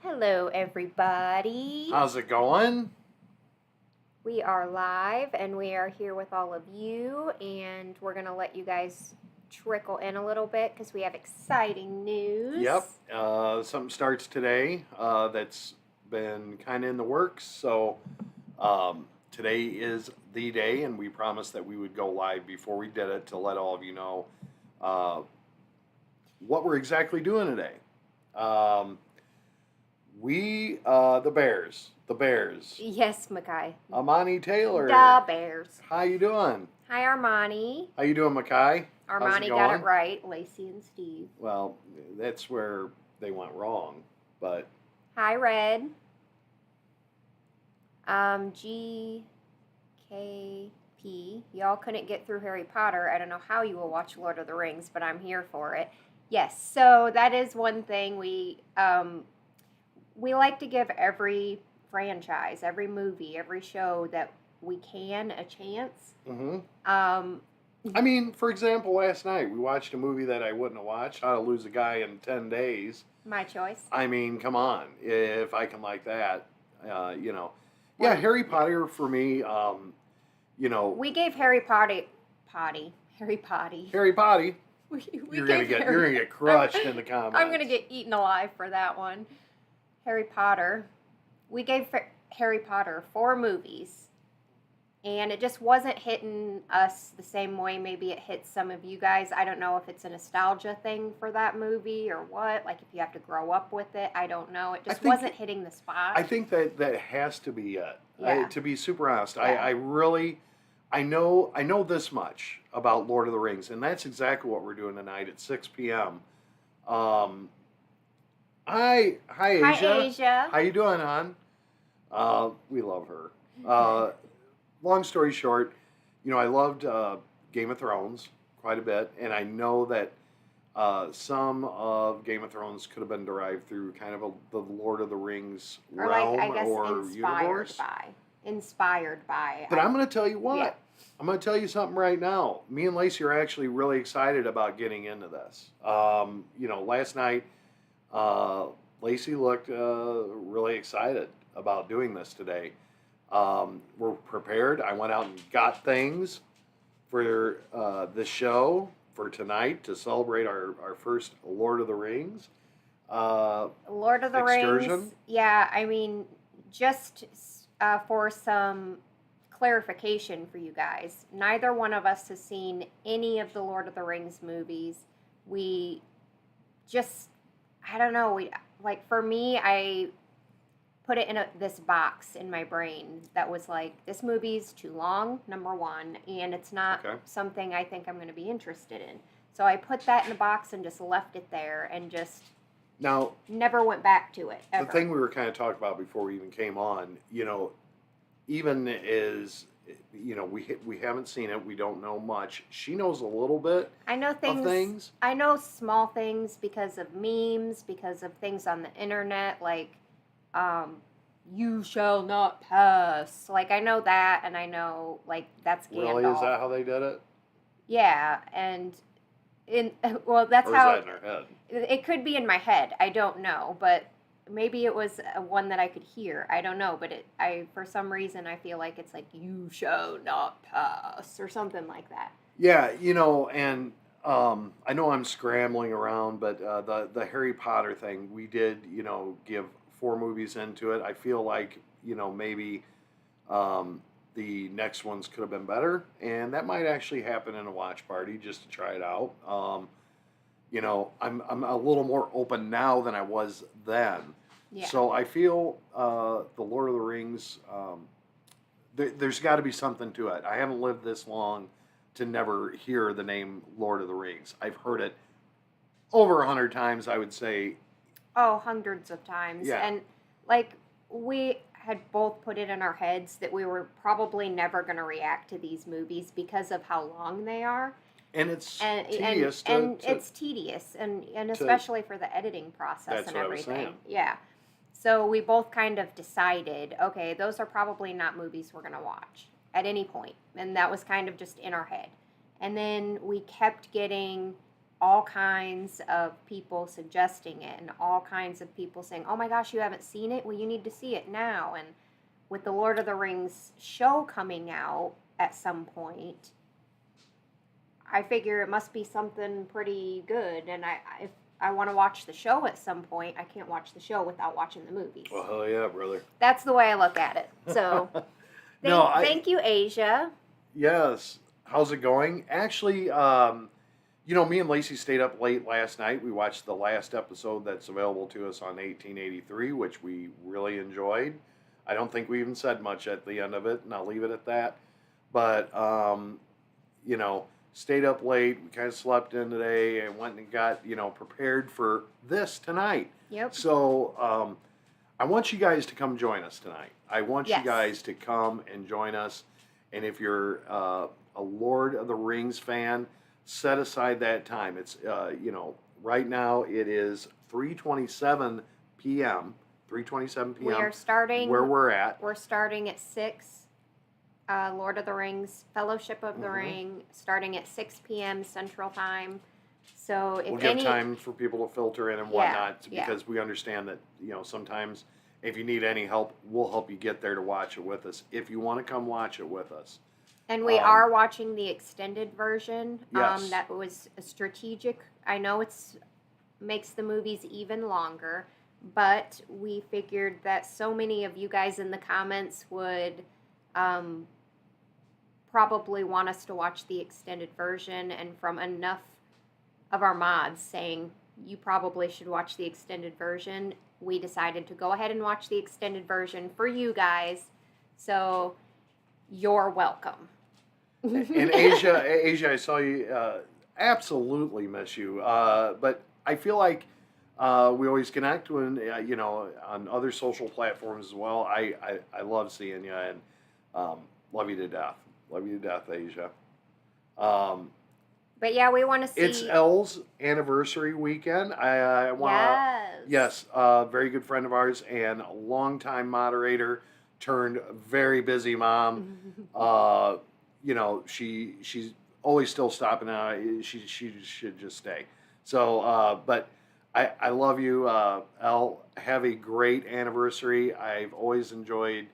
Hello, everybody. How's it going? We are live and we are here with all of you, and we're going to let you guys trickle in a little bit because we have exciting news. Yep. Something starts today that's been kind of in the works. So today is the day, and we promised that we would go live before we did it to let all of you know what we're exactly doing today. The Bears. Yes, Makai. Amani Taylor. The Bears. How you doing? Hi, Armani. How you doing, Makai? Armani got it right. Lacey and Steve. Well, that's where they went wrong, but... Hi, Red. GKP. Y'all couldn't get through Harry Potter. I don't know how you will watch Lord of the Rings, but I'm here for it. Yes, so that is one thing we like to give every franchise, every movie, every show that we can a chance. Mm-hmm. I mean, for example, last night we watched a movie that I wouldn't have watched, How to Lose a Guy in 10 Days. My choice. I mean, come on, if I can like that, Yeah, Harry Potter for me, We gave Harry Potter. You're gonna get crushed in the comments. I'm gonna get eaten alive for that one. Harry Potter. We gave Harry Potter 4 movies, and it just wasn't hitting us the same way maybe it hits some of you guys. I don't know if it's a nostalgia thing for that movie or what. Like if you have to grow up with it, I don't know. It just wasn't hitting the spot. I think that has to be it. Yeah. To be super honest, Yeah. I know this much about Lord of the Rings, and that's exactly what we're doing tonight at 6 p.m. Hi Asia. Hi, Asia. How you doing, hon? We love her. Long story short, I loved Game of Thrones quite a bit, and I know that some of Game of Thrones could have been derived through kind of the Lord of the Rings realm or universe. Inspired by. But I'm going to tell you what. Yeah. I'm going to tell you something right now. Me and Lacey are actually really excited about getting into this. Last night, Lacey looked really excited about doing this today. We're prepared. I went out and got things for the show for tonight to celebrate our first Lord of the Rings Lord of the excursion. Rings. Yeah, I mean, just for some clarification for you guys, neither one of us has seen any of the Lord of the Rings movies. We just, I don't know, for me, I put it in this box in my brain that was like, this movie's too long, number one, and it's not something I think I'm going to be interested in. So I put that in a box and just left it there and just never went back to it, ever. The thing we were kind of talking about before we even came on, even is, we haven't seen it, we don't know much. She knows a little bit. I know things. I know small things because of memes, because of things on the internet, like, you shall not pass. Like, I know that, and I know, like, that's Gandalf. Really? Is that how they did it? Yeah, and that's or is that in her head? It could be in my head. I don't know, but maybe it was one that I could hear. I don't know, but for some reason I feel like it's like, you shall not pass, or something like that. Yeah, and I know I'm scrambling around, but the Harry Potter thing, we did, give 4 movies into it. I feel like, maybe the next ones could have been better, and that might actually happen in a watch party just to try it out. I'm a little more open now than I was then. Yeah. So I feel the Lord of the Rings, there's got to be something to it. I haven't lived this long to never hear the name Lord of the Rings. I've heard it over 100 times, I would say. Oh, hundreds of times. Yeah. And, like, we had both put it in our heads that we were probably never going to react to these movies because of how long they are. And it's tedious. It's tedious, and especially for the editing process and everything. That's what I was saying. Yeah. So we both kind of decided, okay, those are probably not movies we're going to watch at any point. And that was kind of just in our head. And then we kept getting all kinds of people suggesting it and all kinds of people saying, oh my gosh, you haven't seen it? Well, you need to see it now. And with the Lord of the Rings show coming out at some point, I figure it must be something pretty good. And if I want to watch the show at some point, I can't watch the show without watching the movies. Well, hell yeah, brother. That's the way I look at it. So thank you, Asia. Yes. How's it going? Actually, me and Lacey stayed up late last night. We watched the last episode that's available to us on 1883, which we really enjoyed. I don't think we even said much at the end of it, and I'll leave it at that. But, stayed up late. We kind of slept in today and went and got, prepared for this tonight. Yep. So, I want you guys to come join us tonight. I want Yes. you guys to come and join us. And if you're a Lord of the Rings fan, set aside that time. It's, right now it is 3:27 p.m. 3:27 p.m. We are starting where we're at. We're starting at 6. Lord of the Rings, Fellowship of the Ring, starting at 6 p.m. Central Time. So if we'll give time for people to filter in and whatnot, Yeah. because we understand that, sometimes if you need any help, we'll help you get there to watch it with us. If you want to come watch it with us. And we are watching the extended version. Yes. That was a strategic. I know it's makes the movies even longer, but we figured that so many of you guys in the comments would probably want us to watch the extended version, and from enough of our mods saying you probably should watch the extended version, we decided to go ahead and watch the extended version for you guys. So you're welcome. And Asia, I saw you. Absolutely miss you. But I feel like we always connect when on other social platforms as well. I love seeing you and love you to death. Love you to death, Asia. But yeah, we want to see. It's Elle's anniversary weekend. I want to. Yes, very good friend of ours and a longtime moderator turned very busy mom. She's always still stopping out. She should just stay. So, but I love you, Elle. Have a great anniversary. I've always enjoyed,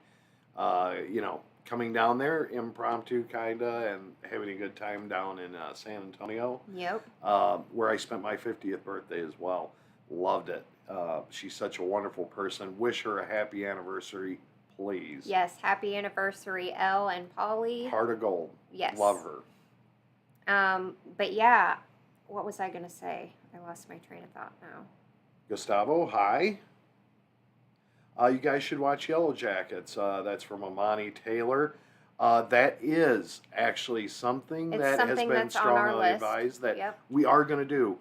coming down there impromptu kinda and having a good time down in San Antonio. Yep. Where I spent my 50th birthday as well. Loved it. She's such a wonderful person. Wish her a happy anniversary, please. Yes, happy anniversary, Elle and Polly. Heart of gold. Yes. Love her. But yeah, what was I going to say? I lost my train of thought now. Gustavo, hi. You guys should watch Yellow Jackets. That's from Amani Taylor. That is actually something It's that something has been that's on our strongly list. advised that Yep. we are going to do.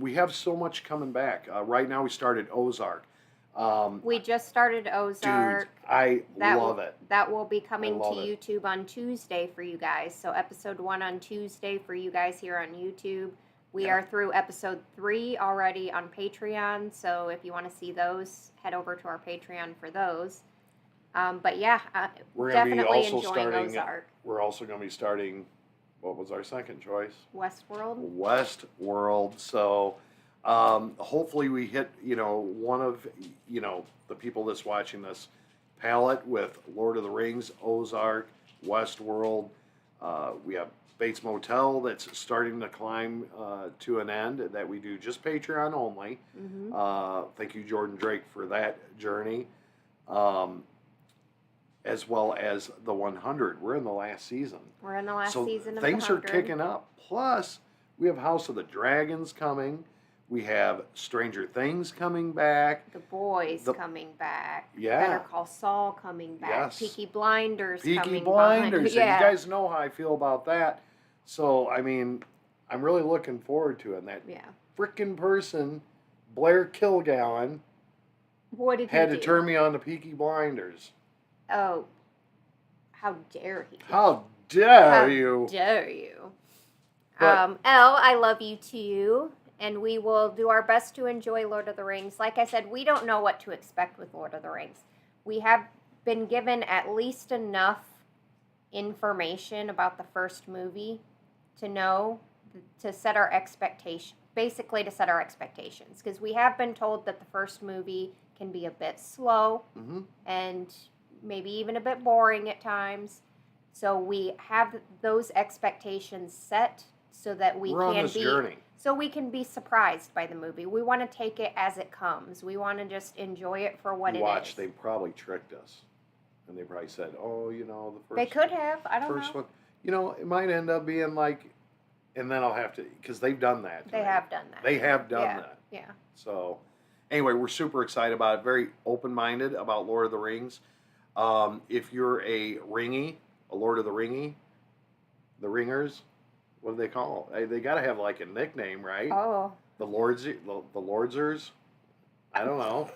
We have so much coming back. Right now we started Ozark. We just started Ozark. Dude, I love it. That will be coming to love it. YouTube on Tuesday for you guys. So episode 1 on Tuesday for you guys here on YouTube. We are through episode 3 already on Patreon. So if you want to see those, head over to our Patreon for those. But yeah, We're going to be definitely also enjoying starting. Ozark. We're also going to be starting. What was our second choice? Westworld. Westworld. So hopefully we hit one of the people that's watching this palette with Lord of the Rings, Ozark, Westworld. We have Bates Motel that's starting to climb to an end that we do just Patreon only. Thank you, Jordan Drake, for that journey. As well as the 100. We're in the last season. We're in the last season of things the are 100. kicking up. Plus, we have House of the Dragons coming. We have Stranger Things coming back. The Boys coming back. Yeah. Better Call Saul coming back. Yes. Peaky Blinders Peaky coming Blinders. back. And you guys know how I feel about that. So, I mean, I'm really looking forward to it. And that frickin' person, Blair Kilgallen, What did had he to do? turn me on to Peaky Blinders. Oh, how dare he? How dare you? How dare you? But- Elle, I love you too. And we will do our best to enjoy Lord of the Rings. Like I said, we don't know what to expect with Lord of the Rings. We have been given at least enough information about the first movie to know to set our expectation, basically to set our expectations, because we have been told that the first movie can be a bit slow and maybe even a bit boring at times. So we have those expectations set so that we We're on can this be journey. so we can be surprised by the movie. We want to take it as it comes. We want to just enjoy it for what it is. They probably tricked us, and they probably said, "Oh, the first." They could have. I don't first know. one. It might end up being like, and then I'll have to, because they've done that. They have done that. They have done that. Yeah. So, anyway, we're super excited about it. Very open-minded about Lord of the Rings. If you're a Lord of the Ringers, what do they call? They got to have like a nickname, right? Oh. The Lordsers. I don't know.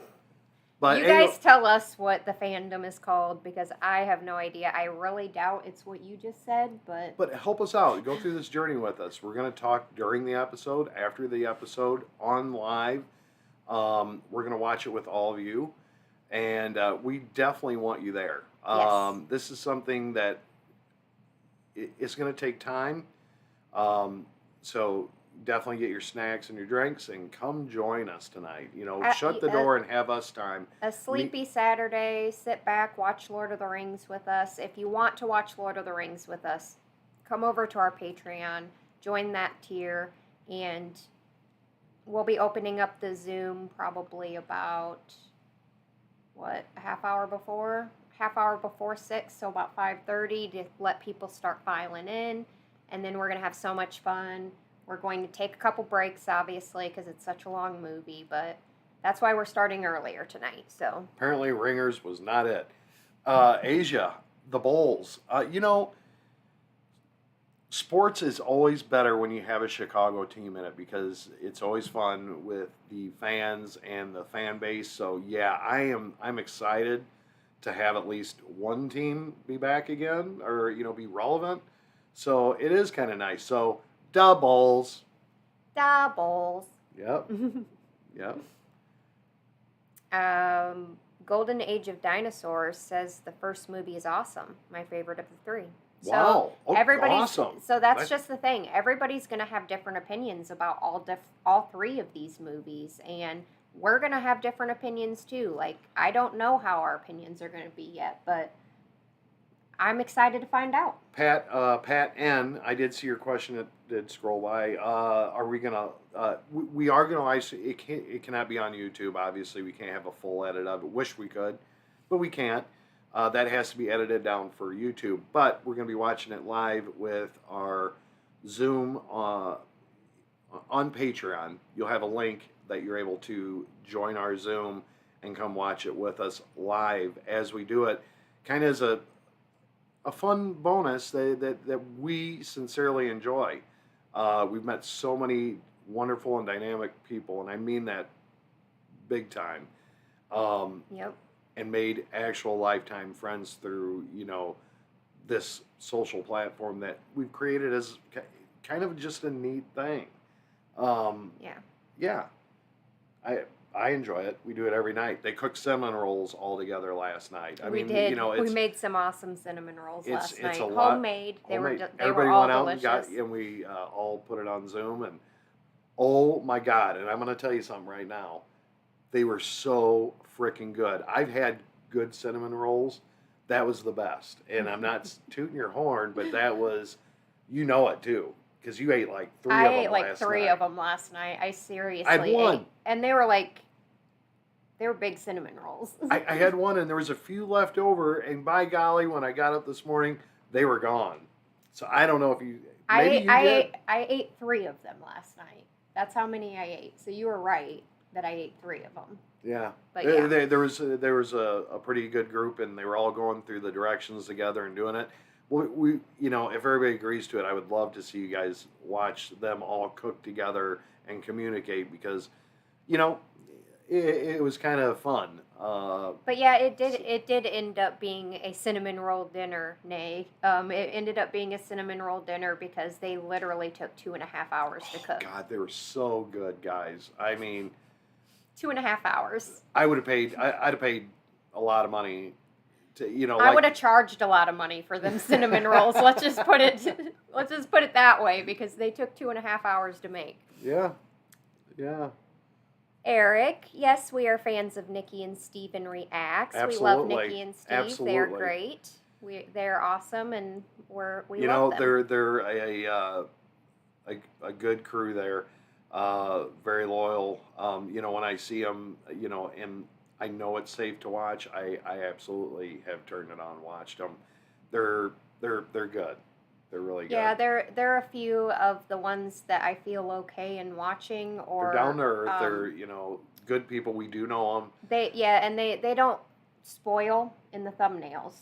But you guys tell us what the fandom is called, because I have no idea. I really doubt it's what you just said, but... But help us out. Go through this journey with us. We're going to talk during the episode, after the episode, on live. We're going to watch it with all of you. And we definitely want you there. Yes. This is something that it's going to take time. So definitely get your snacks and your drinks and come join us tonight. Shut the door and have us time. A sleepy Saturday, sit back, watch Lord of the Rings with us. If you want to watch Lord of the Rings with us, come over to our Patreon, join that tier, and we'll be opening up the Zoom probably about, a half hour before 6, so about 5:30 to let people start filing in. And then we're going to have so much fun. We're going to take a couple breaks, obviously, because it's such a long movie, but that's why we're starting earlier tonight. So apparently Ringers was not it. Asia, the Bulls. Sports is always better when you have a Chicago team in it, because it's always fun with the fans and the fan base. So yeah, I'm excited to have at least one team be back again, or be relevant. So it is kind of nice. So doubles. Yep. Yep. Golden Age of Dinosaurs says the first movie is awesome. My favorite of the three. Wow. So everybody's awesome. So that's just the thing. Everybody's going to have different opinions about all three of these movies, and we're going to have different opinions too. Like, I don't know how our opinions are going to be yet, but I'm excited to find out. Pat N, I did see your question that did scroll by. Are we gonna? We are gonna. It cannot be on YouTube. Obviously, we can't have a full edit of it. Wish we could, but we can't. That has to be edited down for YouTube. But we're gonna be watching it live with our Zoom on Patreon. You'll have a link that you're able to join our Zoom and come watch it with us live as we do it. Kind of as a fun bonus that we sincerely enjoy. We've met so many wonderful and dynamic people, and I mean that big time. Yep. And made actual lifetime friends through, this social platform that we've created as kind of just a neat thing. Yeah. I enjoy it. We do it every night. They cooked cinnamon rolls all together last night. We did. We made some awesome cinnamon rolls last night. Homemade. They were all went out delicious. and we all put it on Zoom, and oh my God! And I'm going to tell you something right now. They were so freaking good. I've had good cinnamon rolls. That was the best. And I'm not tooting your horn, but that was, it too. Because you ate like three of them last night. I ate like three of them last night. I seriously ate one. And they were big cinnamon rolls. I had one, and there was a few left over, and by golly, when I got up this morning, they were gone. So I don't know if you... I ate 3 of them last night. That's how many I ate. So you were right that I ate 3 of them. Yeah. But yeah. There was a pretty good group, and they were all going through the directions together and doing it. We if everybody agrees to it, I would love to see you guys watch them all cook together and communicate, because, it was kind of fun. But yeah, it did end up being a cinnamon roll dinner. It ended up being a cinnamon roll dinner because they literally took 2.5 hours to cook. God, they were so good, guys. I mean, 2.5 hours. I'd have paid a lot of money I would have charged a lot of money for them cinnamon rolls. Let's just put it that way, because they took 2.5 hours to make. Yeah. Yeah. Eric, yes, we are fans of Nikki and Steven Reacts. Absolutely. We love Nikki and Steve. Absolutely. They're great. They're awesome, and we you love know, them. they're a good crew there. Very loyal. When I see them, and I know it's safe to watch, I absolutely have turned it on and watched them. They're good. They're really good. Yeah, they're a few of the ones that I feel okay in watching. Or they're down to earth. They're good people. We do know them. They don't spoil in the thumbnails,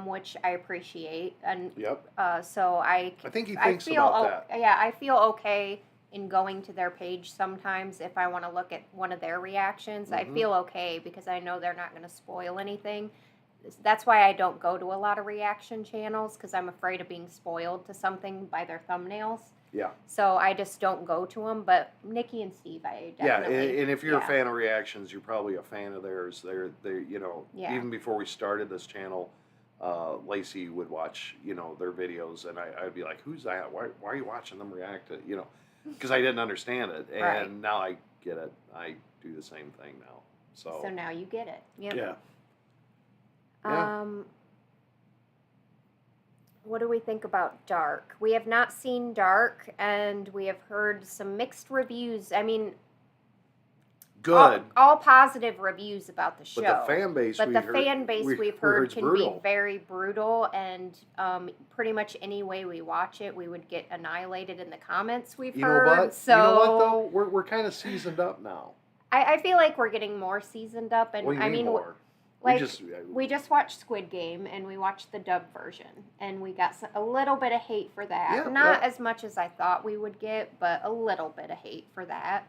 which I appreciate. And yep. So I think he thinks about that. Yeah, I feel okay in going to their page sometimes if I want to look at one of their reactions. I feel okay because I know they're not going to spoil anything. That's why I don't go to a lot of reaction channels, because I'm afraid of being spoiled to something by their thumbnails. Yeah. So I just don't go to them. But Nikki and Steve, I definitely. Yeah, and if you're a fan of reactions, you're probably a fan of theirs. They're even before we started this channel, Lacey would watch their videos, and I'd be like, "Who's that? Why are you watching them react to?" Because I didn't understand it, and now I get it. I do the same thing now. So now you get it. Yep. Yeah. What do we think about Dark? We have not seen Dark, and we have heard some mixed reviews. I mean, good. All positive reviews about the show. But the fan base we've heard can brutal. be very brutal, and pretty much any way we watch it, we would get annihilated in the comments we've heard. What? So, you know what, though? We're kind of seasoned up now. I feel like we're getting more seasoned up, and I mean more. Like, we just watched Squid Game, and we watched the dub version, and we got a little bit of hate for that. Yeah, Not as much as I thought we would get, but a little bit of hate for that.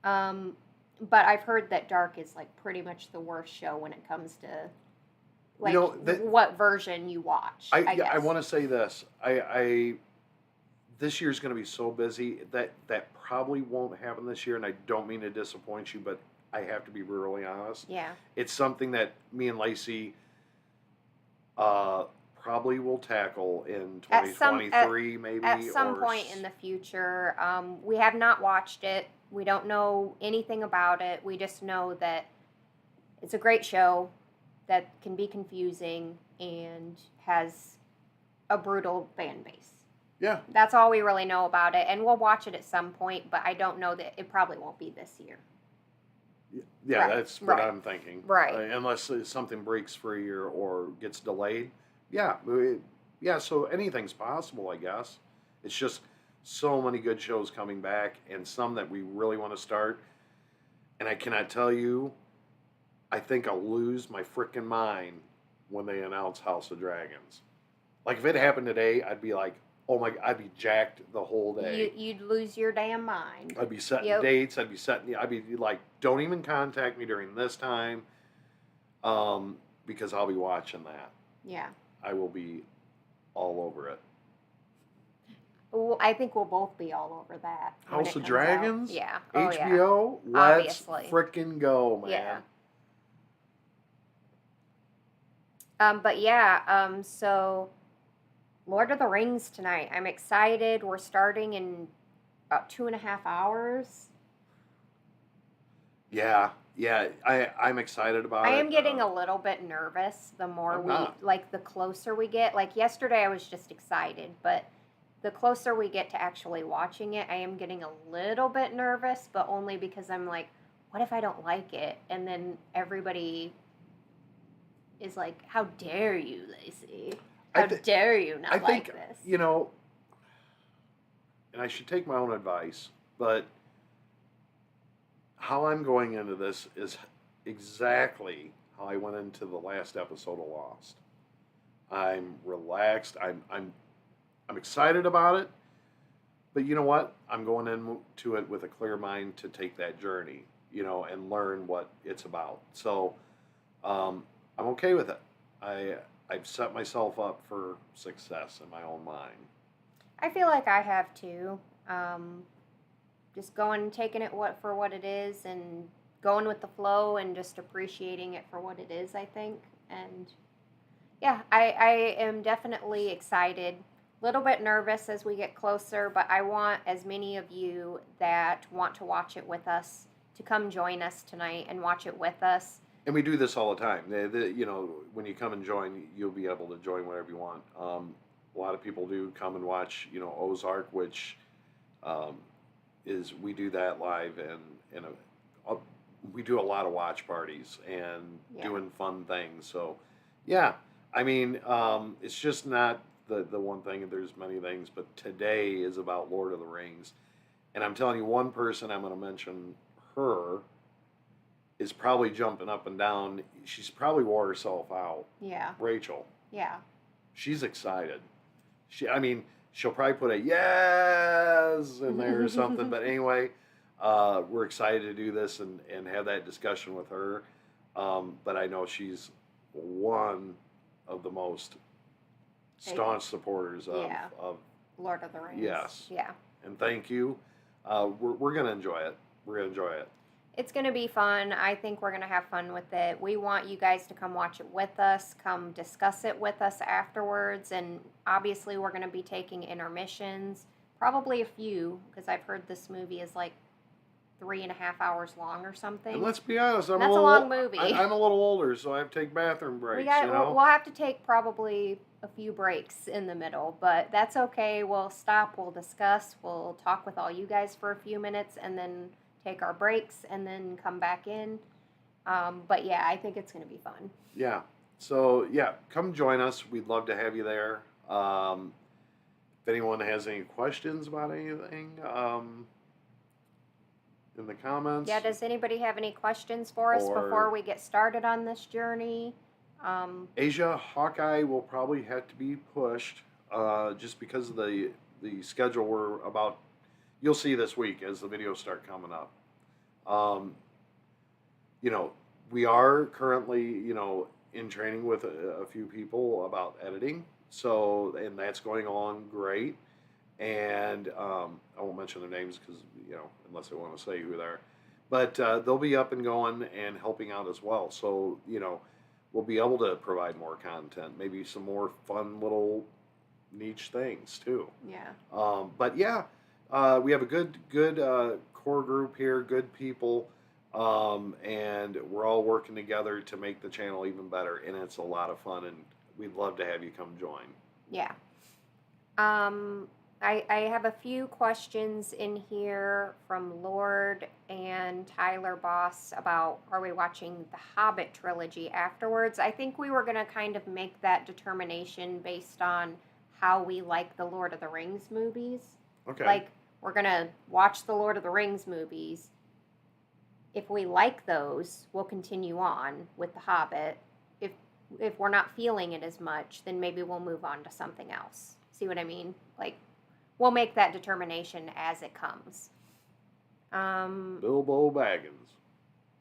But I've heard that Dark is, like, pretty much the worst show when it comes to, like, what version you watch, I guess. I want to say this. This year's going to be so busy that probably won't happen this year, and I don't mean to disappoint you, but I have to be brutally honest. Yeah. It's something that me and Lacey probably will tackle in 2023, maybe. At some point in the future. We have not watched it. We don't know anything about it. We just know that it's a great show that can be confusing and has a brutal fan base. Yeah. That's all we really know about it. And we'll watch it at some point, but I don't know that it probably won't be this year. Yeah, that's what I'm thinking. Right. Unless something breaks free or gets delayed. Yeah. So anything's possible, I guess. It's just so many good shows coming back, and some that we really want to start. And I cannot tell you, I think I'll lose my freaking mind when they announce House of Dragons. Like, if it happened today, I'd be like, oh my, I'd be jacked the whole day. You'd lose your damn mind. I'd be setting dates. I'd be like, don't even contact me during this time, because I'll be watching that. Yeah. I will be all over it. Well, I think we'll both be all over that. House of Dragons? Out. Yeah. HBO? Yeah. Let's Obviously. frickin' go, man. Yeah. So Lord of the Rings tonight. I'm excited. We're starting in about 2.5 hours. Yeah. I'm excited about it. I am getting a little bit nervous the more the closer we get. Like yesterday I was just excited, but the closer we get to actually watching it, I am getting a little bit nervous, but only because I'm like, what if I don't like it? And then everybody is like, how dare you, Lacey? How dare you not like this? And I should take my own advice, but how I'm going into this is exactly how I went into the last episode of Lost. I'm relaxed. I'm excited about it, but you know what? I'm going into it with a clear mind to take that journey, and learn what it's about. So, I'm okay with it. I've set myself up for success in my own mind. I feel like I have too. Just going and taking it for what it is, and going with the flow, and just appreciating it for what it is, I think. And Yeah, I am definitely excited. A little bit nervous as we get closer, but I want as many of you that want to watch it with us to come join us tonight and watch it with us. And we do this all the time. You know, when you come and join, you'll be able to join whenever you want. A lot of people do come and watch, you know, Ozark, which is we do that live, and we do a lot of watch parties and doing fun things. So, yeah, I mean, it's just not the one thing. There's many things, but today is about Lord of the Rings, and I'm telling you, one person I'm going to mention her is probably jumping up and down. She's probably wore herself out. Yeah. Rachel. Yeah. She's excited. I mean, she'll probably put a yes in there or something. But anyway, we're excited to do this and have that discussion with her. But I know she's one of the most staunch supporters of Lord of the Rings. Yes. Yeah. And thank you. We're going to enjoy it. We're going to enjoy it. It's going to be fun. I think we're going to have fun with it. We want you guys to come watch it with us, come discuss it with us afterwards, and obviously we're going to be taking intermissions, probably a few, because I've heard this movie is like 3.5 hours long or something. And let's be honest, that's a long movie. I'm a little older, so I have to take bathroom breaks. We'll have to take probably a few breaks in the middle, but that's okay. We'll stop, we'll discuss, we'll talk with all you guys for a few minutes, and then take our breaks and then come back in. But yeah, I think it's going to be fun. Yeah. So yeah, come join us. We'd love to have you there. If anyone has any questions about anything, in the comments. Yeah, does anybody have any questions for us before we get started on this journey? Asia Hawkeye will probably have to be pushed just because of the schedule we're about. You'll see this week as the videos start coming up. You know, we are currently, you know, in training with a few people about editing. So, and that's going along great. And I won't mention their names because, you know, unless they want to say who they are. But they'll be up and going and helping out as well. So, you know, we'll be able to provide more content, maybe some more fun little niche things too. Yeah. But yeah. We have a good core group here, good people, and we're all working together to make the channel even better, and it's a lot of fun, and we'd love to have you come join. Yeah. I have a few questions in here from Lord and Tyler Boss about, are we watching the Hobbit trilogy afterwards? I think we were going to kind of make that determination based on how we like the Lord of the Rings movies. Okay. Like, we're going to watch the Lord of the Rings movies. If we like those, we'll continue on with the Hobbit. If we're not feeling it as much, then maybe we'll move on to something else. See what I mean? Like, we'll make that determination as it comes. Bilbo Baggins.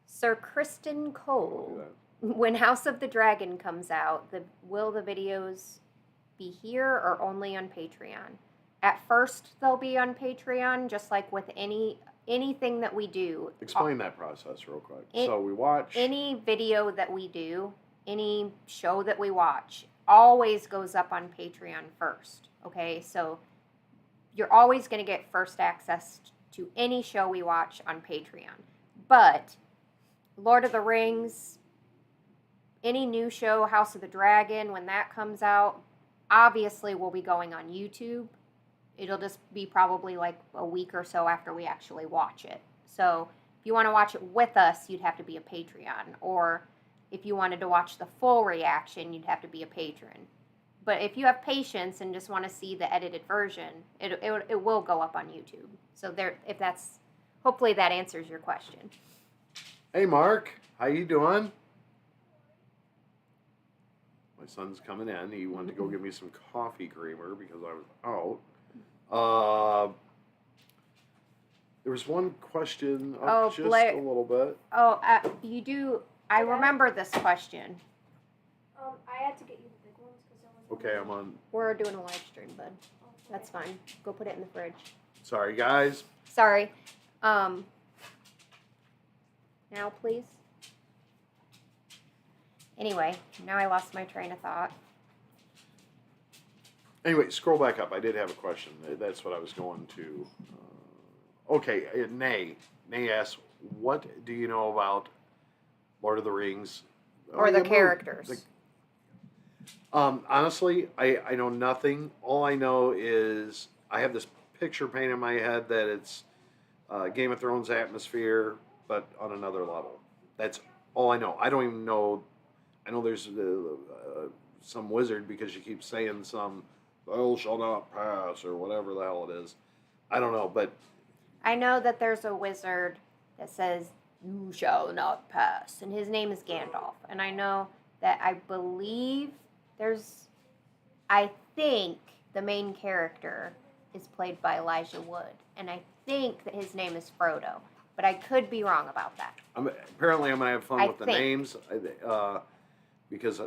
Sir Kristen Cole. When House of the Dragon comes out, will the videos be here or only on Patreon? At first, they'll be on Patreon, just like with anything that we do. Explain that process real quick. So we watch any video that we do, any show that we watch, always goes up on Patreon first. Okay, so you're always going to get first access to any show we watch on Patreon. But Lord of the Rings, any new show, House of the Dragon, when that comes out, obviously will be going on YouTube. It'll just be probably like a week or so after we actually watch it. So if you want to watch it with us, you'd have to be a Patreon. Or if you wanted to watch the full reaction, you'd have to be a patron. But if you have patience and just want to see the edited version, it will go up on YouTube. So hopefully that answers your question. Hey Mark, how you doing? My son's coming in. He wanted to go get me some coffee creamer because I was out. There was one question up just a little bit. You do. I remember this question. I had to get you the big ones because there was. Okay, I'm on. We're doing a live stream, bud. That's fine. Go put it in the fridge. Sorry, guys. Sorry. Now, please. Anyway, now I lost my train of thought. Anyway, scroll back up. I did have a question. That's what I was going to. Okay, Nay asks, what do you know about Lord of the Rings? Or the characters. Honestly, I know nothing. All I know is I have this picture painted in my head that it's Game of Thrones atmosphere, but on another level. That's all I know. I don't even know. I know there's some wizard because you keep saying some "thou shall not pass" or whatever the hell it is. I don't know, but I know that there's a wizard that says, "You shall not pass," and his name is Gandalf. And I know that I believe I think the main character is played by Elijah Wood, and I think that his name is Frodo, but I could be wrong about that. apparently I'm gonna have fun with the think. names because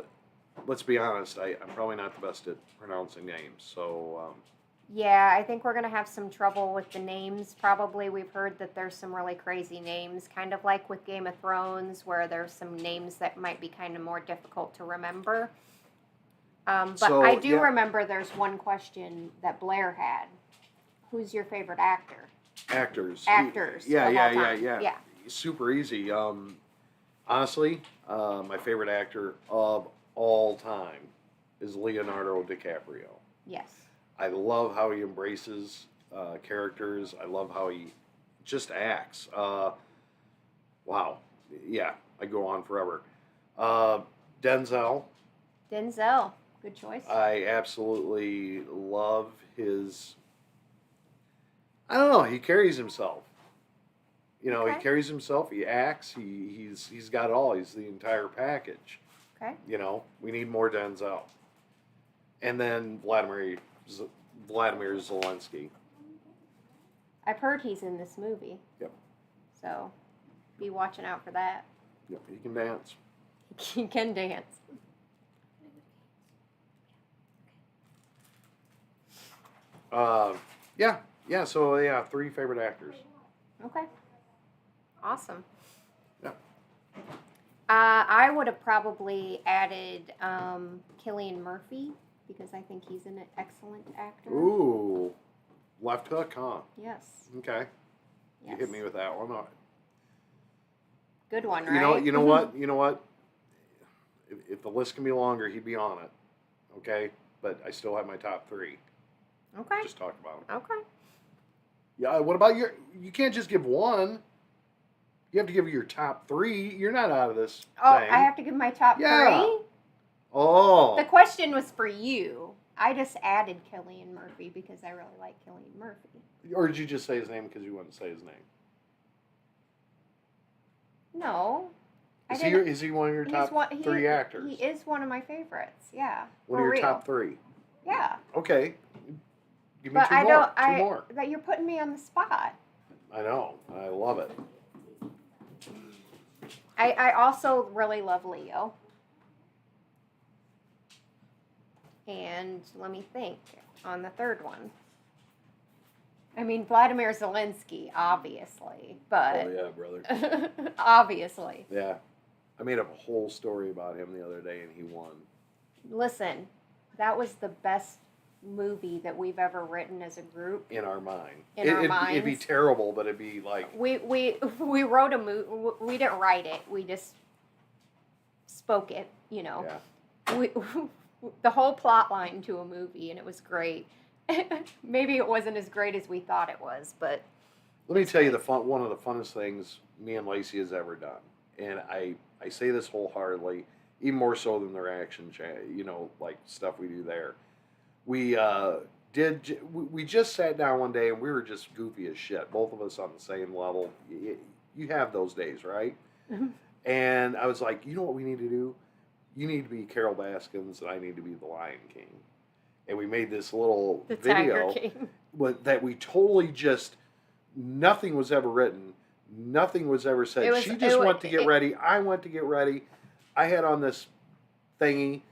let's be honest, I'm probably not the best at pronouncing names, so. Yeah, I think we're going to have some trouble with the names, probably. We've heard that there's some really crazy names, kind of like with Game of Thrones, where there's some names that might be kind of more difficult to remember. But So, I do yeah. remember there's one question that Blair had. Who's your favorite actor? Actors. Actors. Yeah, of yeah, all time. yeah. Super easy. Honestly, my favorite actor of all time is Leonardo DiCaprio. Yes. I love how he embraces characters. I love how he just acts. Wow. Yeah, I go on forever. Denzel. Denzel. Good choice. I absolutely love his. I don't know. He carries himself. You know, Okay. he carries himself. He acts. He's got it all. He's the entire package. Okay. You know, we need more Denzel. And then Vladimir Zelensky. I've heard he's in this movie. Yep. So be watching out for that. Yep. He can dance. He can dance. Yeah. So yeah, 3 favorite actors. Okay. Awesome. Yeah. I would have probably added Cillian Murphy because I think he's an excellent actor. Ooh, left hook, huh? Yes. Okay. Yes. You hit me with that one. Good one, right? You know what? You know what? If the list can be longer, he'd be on it. Okay, but I still have my top 3. Okay. Just talk about them. Okay. Yeah. What about your? You can't just give one. You have to give your top 3. You're not out of this Oh, thing. I have to give my top Yeah. 3? Oh. The question was for you. I just added Cillian Murphy because I really like Cillian Murphy. Or did you just say his name because you wouldn't say his name? No. Is he one of your top 3 actors? He is one of my favorites, yeah. One of for your real. top 3. Yeah. Okay. Give me But 2 I more. don't. 2 more. That you're putting me on the spot. I know. I love it. I also really love Leo. And let me think on the third one. I mean, Vladimir Zelensky, obviously, but Oh yeah, brother. obviously. Yeah. I made up a whole story about him the other day, and he won. Listen, that was the best movie that we've ever written as a group. In our mind. In our It'd be minds. terrible, but it'd be like. We wrote a movie. We didn't write it. We just spoke it. You know. Yeah. The whole plot line to a movie, and it was great. Maybe it wasn't as great as we thought it was, but Let me tell you one of the funnest things me and Lacey has ever done, and I say this wholeheartedly, even more so than their action, like stuff we do there. We just sat down one day and we were just goofy as shit, both of us on the same level. You have those days, right? And I was like, you know what we need to do? You need to be Carol Baskins, and I need to be the Lion King. And we made this little the video Tiger King. that we totally just, nothing was ever written, nothing was ever said. She just went to get ready. I went to get ready. I had on this thingy,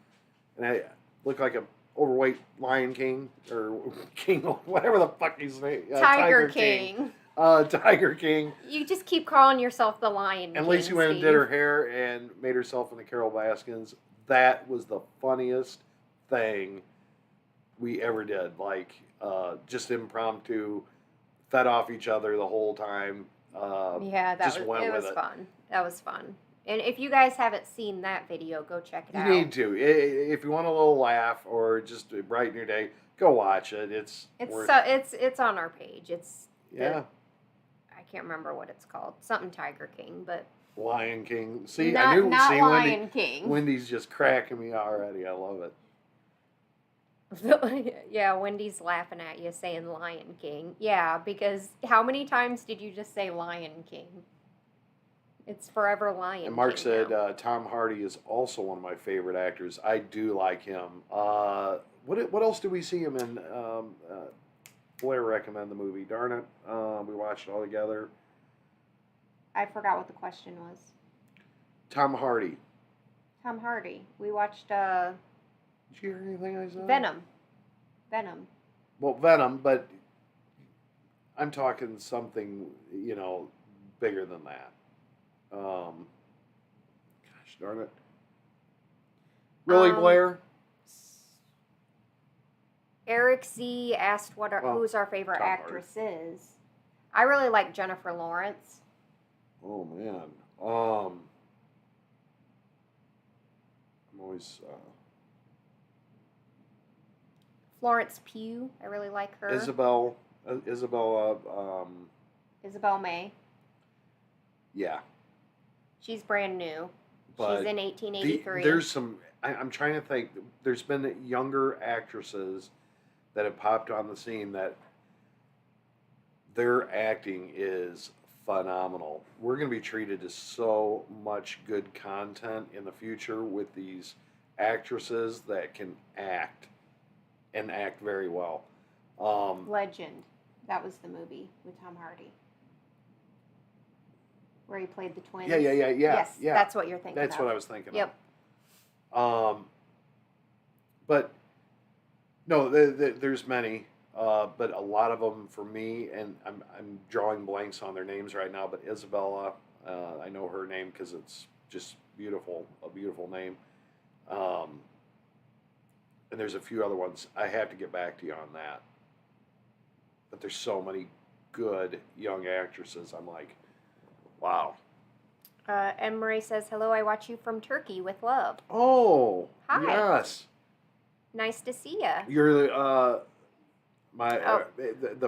and I looked like a overweight Lion King or King, whatever the fuck his name. Tiger King. Tiger King. You just keep calling yourself the Lion King. And Lacey went and did her hair and made herself into Carol Baskins. That was the funniest thing we ever did. Like, just impromptu, fed off each other the whole time. Yeah, just went it with was it. fun. That was fun. And if you guys haven't seen that video, go check it You out. need to. If you want a little laugh or just to brighten your day, go watch it. It's on our page. yeah. I can't remember what it's called. Something Tiger King, but Lion King. See, not, I knew. not See, Lion King. Wendy's just cracking me already. I love it. Yeah, Wendy's laughing at you saying Lion King. Yeah, because how many times did you just say Lion King? It's forever Lion King. And Mark said now. Tom Hardy is also one of my favorite actors. I do like him. What else do we see him in? Blair recommend the movie. Darn it, we watched it all together. I forgot what the question was. Tom Hardy. Tom Hardy. We watched Did you hear anything I said? Venom. Well, Venom, but I'm talking something, bigger than that. Gosh darn it. Really, Blair? Eric Z asked who's our favorite Tom actress is. I really like Jennifer Lawrence. Oh, man. I'm always... Florence Pugh. I really like her. Isabella. Isabel May. Yeah. She's brand new. But she's in 1883. There's some... I'm trying to think. There's been younger actresses that have popped on the scene that their acting is phenomenal. We're going to be treated to so much good content in the future with these actresses that can act and act very well. Legend. That was the movie with Tom Hardy. Where he played the twins. Yeah. Yes, yeah. that's what you're thinking That's of. what I was thinking Yep. of. But no, there's many, but a lot of them for me, and I'm drawing blanks on their names right now. But Isabella, I know her name because it's just beautiful, a beautiful name. And there's a few other ones. I have to get back to you on that. But there's so many good young actresses. I'm like, wow. Emery says, hello, I watch you from Turkey with love. Oh, Hi. yes. Nice to see you. You're the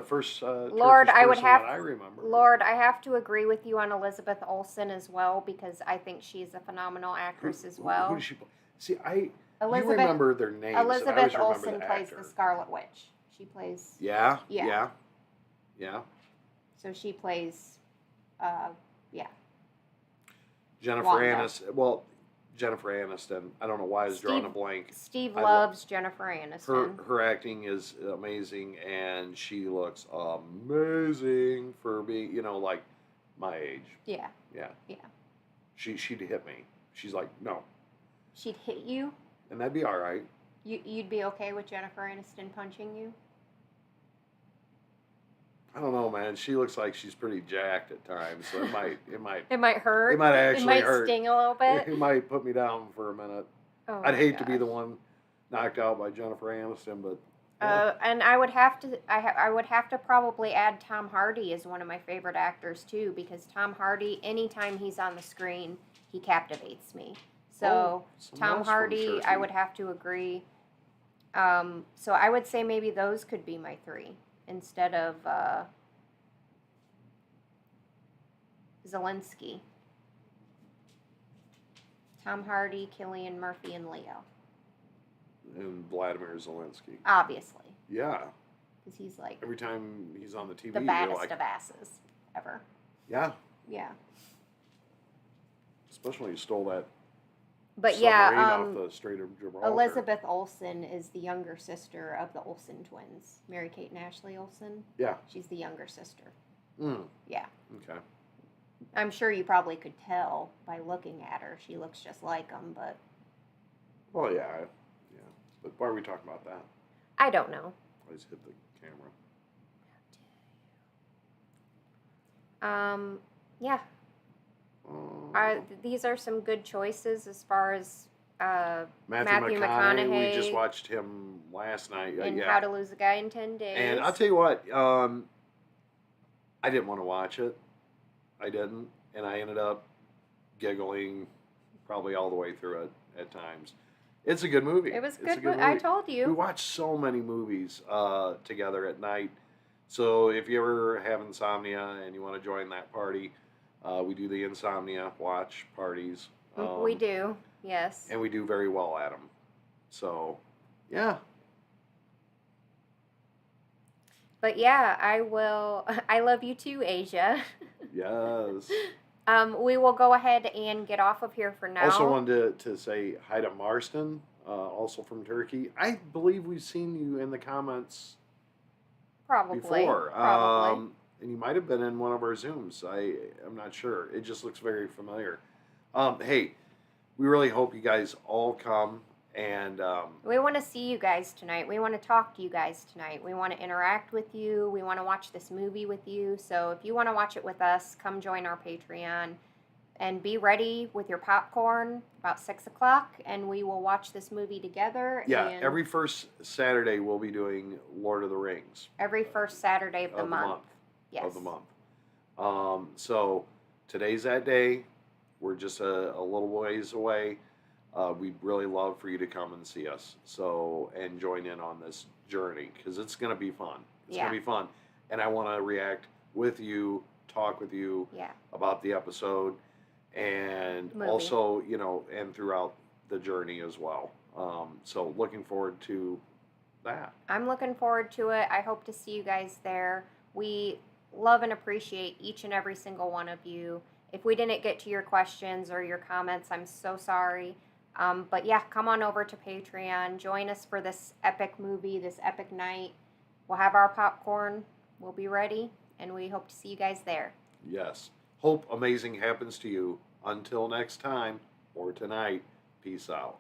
first Lord, Turkish I would person have that I remember. Lord, I have to agree with you on Elizabeth Olsen as well because I think she's a phenomenal actress as well. Who does she play? See, you Elizabeth, remember their names. Elizabeth I always Olsen remember plays actor. the Scarlet Witch. She plays. Yeah. So she plays. Yeah. Jennifer Aniston. Well, Jennifer Aniston. I don't know why I was drawing a blank. Steve loves Jennifer Aniston. Her acting is amazing, and she looks amazing for being, like my age. Yeah. Yeah. She'd hit me. She's like, no. She'd hit you? And that'd be all right. You'd be okay with Jennifer Aniston punching you? I don't know, man. She looks like she's pretty jacked at times, so it might It might hurt. It might actually hurt. Sting a little bit. It might put me down for a minute. Oh I'd hate to be the one knocked out by Jennifer Aniston, but yeah. And I would have to probably add Tom Hardy as one of my favorite actors too, because Tom Hardy, anytime he's on the screen, he captivates me. So Tom Hardy, I would have to agree. So I would say maybe those could be my three instead of Zelensky. Tom Hardy, Cillian Murphy, and Leo. And Vladimir Zelensky. Obviously. Yeah. Because he's like... Every time he's on the TV, the you're baddest like... of asses ever. Yeah. Yeah. Especially when he stole that but submarine yeah, off the Strait of Gibraltar. Elizabeth Olsen is the younger sister of the Olsen twins. Mary-Kate and Ashley Olsen. Yeah. She's the younger sister. Yeah. Okay. I'm sure you probably could tell by looking at her. She looks just like them, but... Well, yeah. But why are we talking about that? I don't know. I just hit the camera. Yeah. These are some good choices as far as Matthew We McConaughey. just watched him last night. And yeah. How to Lose a Guy in 10 Days. And I'll tell you what, I didn't want to watch it. I didn't. And I ended up giggling probably all the way through it at times. It's a good movie. It was It's a good. good I movie. told We you. watch so many movies together at night. So if you ever have insomnia and you want to join that party, we do the insomnia watch parties. We do, yes. And we do very well at them. So, yeah. But yeah, I will. I love you too, Asia. Yes. We will go ahead and get off of here for now. Also wanted to say hi to Marston, also from Turkey. I believe we've seen you in the comments Probably. before. Probably. And you might have been in one of our Zooms. I'm not sure. It just looks very familiar. Hey, we really hope you guys all come. And We want to see you guys tonight. We want to talk to you guys tonight. We want to interact with you. We want to watch this movie with you. So if you want to watch it with us, come join our Patreon. And be ready with your popcorn about 6 o'clock. And we will watch this movie together. yeah, and every first Saturday we'll be doing Lord of the Rings. every first Saturday of the month. Yes. Of the month. So today's that day. We're just a little ways away. We'd really love for you to come and see us. So, and join in on this journey because it's going to be fun. It's going to be fun. And I want to react with you, talk with you about the episode, and Movie. also, and throughout the journey as well. So looking forward to that. I'm looking forward to it. I hope to see you guys there. We love and appreciate each and every single one of you. If we didn't get to your questions or your comments, I'm so sorry. But yeah, come on over to Patreon. Join us for this epic movie, this epic night. We'll have our popcorn. We'll be ready. And we hope to see you guys there. Yes. Hope amazing happens to you. Until next time or tonight, peace out.